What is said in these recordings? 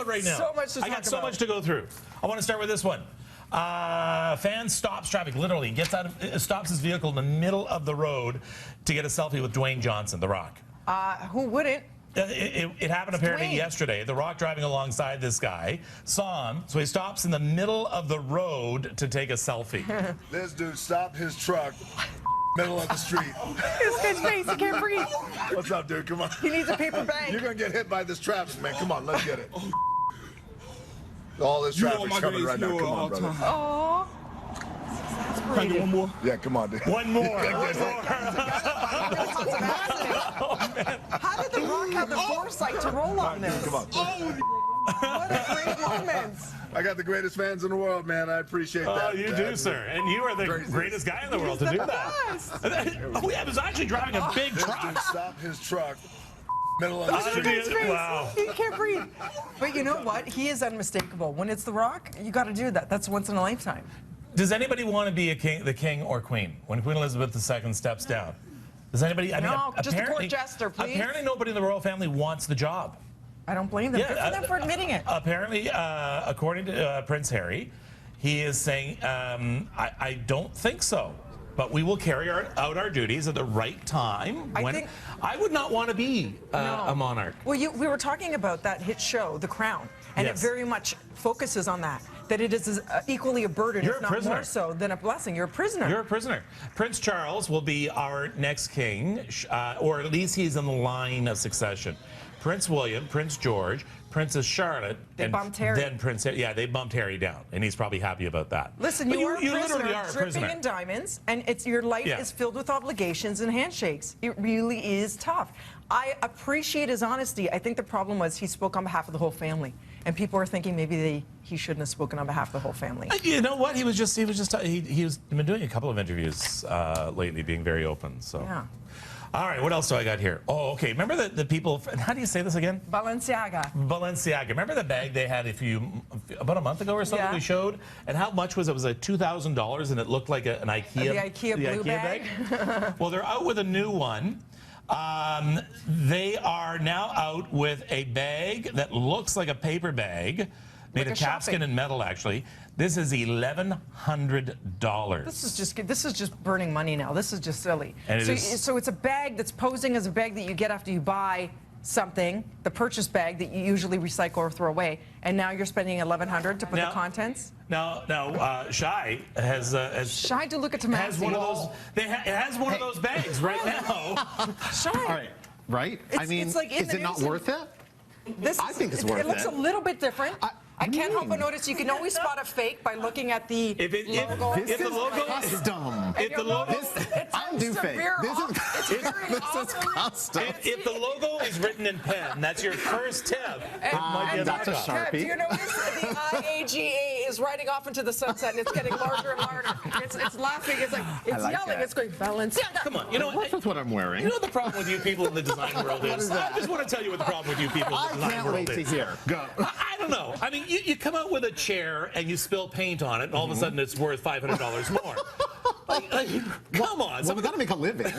right now. So much to talk I got so about. much to go through. I want to start with this one. Fan stops traffic, literally stops his vehicle in the middle of the road to get a selfie with Dwayne Johnson, The Rock. Who wouldn't? It happened apparently yesterday. The Rock driving alongside this guy saw him, so he stops in the middle of the road to take a selfie. This dude stopped his truck middle of the street. His kid's face, he can't breathe. What's up, dude? Come on. He needs a paper bag. You're gonna get hit by this traffic, man. Come on, let's get it. All this traffic's coming right now. Come on, brother. Oh. Can I get one more? Yeah, come on, dude. One more. How did The Rock have the foresight to roll on this? Come on. What a great moment. I got the greatest fans in the world, man. I appreciate that. Oh, you do, sir. And you are the greatest guy in the world to do that. Oh, yeah, I was actually driving a big This truck. dude stopped his truck middle of the street. Wow. He can't breathe. But you know what? He is unmistakable. When it's The Rock, you got to do that. That's once in a lifetime. Does anybody want to be the king or queen when Queen Elizabeth II steps down? Does anybody? I mean, No, just a court apparently- jester, please. Apparently, nobody in the royal family wants the job. I don't blame them. Good for them for admitting it. Apparently, according to Prince Harry, he is saying, I don't think so. But we will carry out our duties at the right time. I would not want to be a monarch. Well, we were talking about that hit show, The Crown, and Yes. it very much focuses on that it is equally a burden, You're if a not prisoner. more so than a blessing. You're a prisoner. You're a prisoner. Prince Charles will be our next king, or at least he's in the line of succession. Prince William, Prince George, Princess Charlotte, They bumped Harry. Then they bumped Harry down, and he's probably happy about that. Listen, But you are a prisoner, literally are a dripping prisoner. in diamonds, and your life is filled with obligations and handshakes. It really is tough. I appreciate his honesty. I think the problem was he spoke on behalf of the whole family, and people are thinking maybe he shouldn't have spoken on behalf of the whole family. You know what? He was been doing a couple of interviews lately, being very open. So. Yeah. All right, what else do I got here? Oh, okay. Remember the people, how do you say this again? Balenciaga. Balenciaga. Remember the bag they had about a month ago or something we showed? And how much was it? It was like $2,000 and it looked like an IKEA. The IKEA blue bag. Well, they're out with a new one. They are now out with a bag that looks like a paper bag, made of calfskin and metal, actually. This is $1,100. This is just burning money now. This is just silly. And so it's a bag that's posing as a bag that you get after you buy something, the purchase bag that you usually recycle or throw away, and now you're spending $1,100 to put the contents. Now, Shy has Shy to look at tomatoes. Has one of those. It has one of those bags right now. Shy. All right, right? I mean, it's like is it not worth it? I think it's worth it. It looks a little bit different. I can't help but notice you can always spot a fake by looking at the logo. If the logo is dumb. If the logo, I do fake. This is custom. If the logo is written in pen, that's your first tip. That's a Sharpie. Do you notice the IAGA is riding off into the sunset and it's getting larger and larger? It's laughing. It's like it's like yelling. that. It's going Balenciaga. Come on, you know what? That's what I'm wearing. You know what the problem with you people in the design world is? I just want to tell you what the problem with you people in the design world is. I can't wait to hear. Go. I don't know. I mean, you come out with a chair and you spill paint on it, and all of a sudden it's worth $500 more. Come on. Well, we got to make a living. We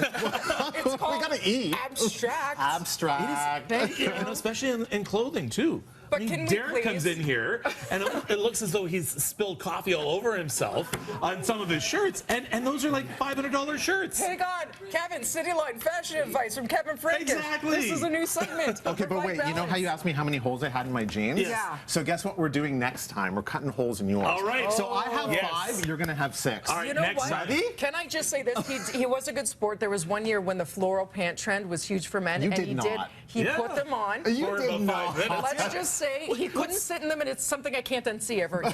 got to eat. Abstract. Abstract. Thank you. And especially in clothing, too. But can we Derek please? comes in here, and it looks as though he's spilled coffee all over himself on some of his shirts, and those are like $500 shirts. Hang on, Kevin, City Line fashion advice from Kevin Franken. Exactly. This is a new segment. Okay, but wait, you know how you asked me how many holes I had in my jeans? Yes. Yeah. So guess what we're doing next time? We're cutting holes in yours. All right. So I have Yes. 5, you're going to have 6. All right, You know next what? time. Can I just say this? He was a good sport. There was one year when the floral pant trend was huge for men, You and did he not. He put them on. You For did about not. 5 minutes. Let's just say he couldn't sit in them, and it's something I can't unsee ever again.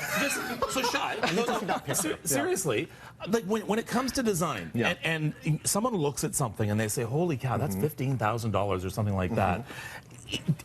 So Shy, picture. seriously, like when it comes to design, and someone looks at something and they say, "Holy cow, that's $15,000 or something like that."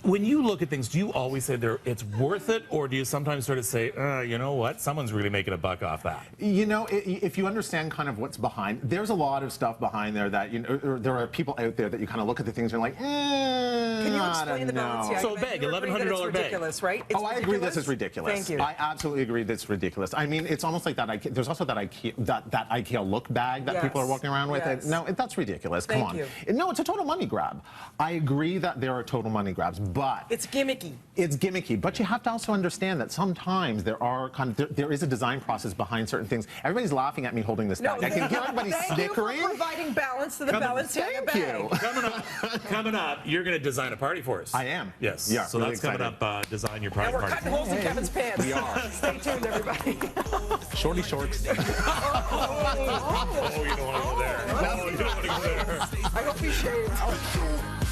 When you look at things, do you always say it's worth it, or do you sometimes sort of say, you know what, someone's really making a buck off that? You know, if you understand kind of what's behind, there's a lot of stuff behind there that, you know, or there are people out there that you kind of look at the things and you're like, Can you explain the Balenciaga? So a bag, You agree that it's $1,100 bag. ridiculous, right? It's I agree this is ridiculous. Thank you. I absolutely agree that's ridiculous. I mean, it's almost like that IKEA, there's also that IKEA look bag that people are walking around with. Yes. No, that's ridiculous. Thank Come on. you. No, it's a total money grab. I agree that they're a total money money grabs, but it's gimmicky. It's gimmicky, but you have to also understand that sometimes there is a design process behind certain things. Everybody's laughing at me holding this bag. I can hear everybody snickering. Thank you for providing balance to the Balenciaga bag. Coming up, you're going to design a party for us. I am. Yes. Yeah, So really that's coming up. Design your party. And we're cutting holes in Kevin's pants. We are. Stay tuned, everybody. Shorty shorts. Oh, you don't want to go there. No, you don't want to go there. I hope you shaved.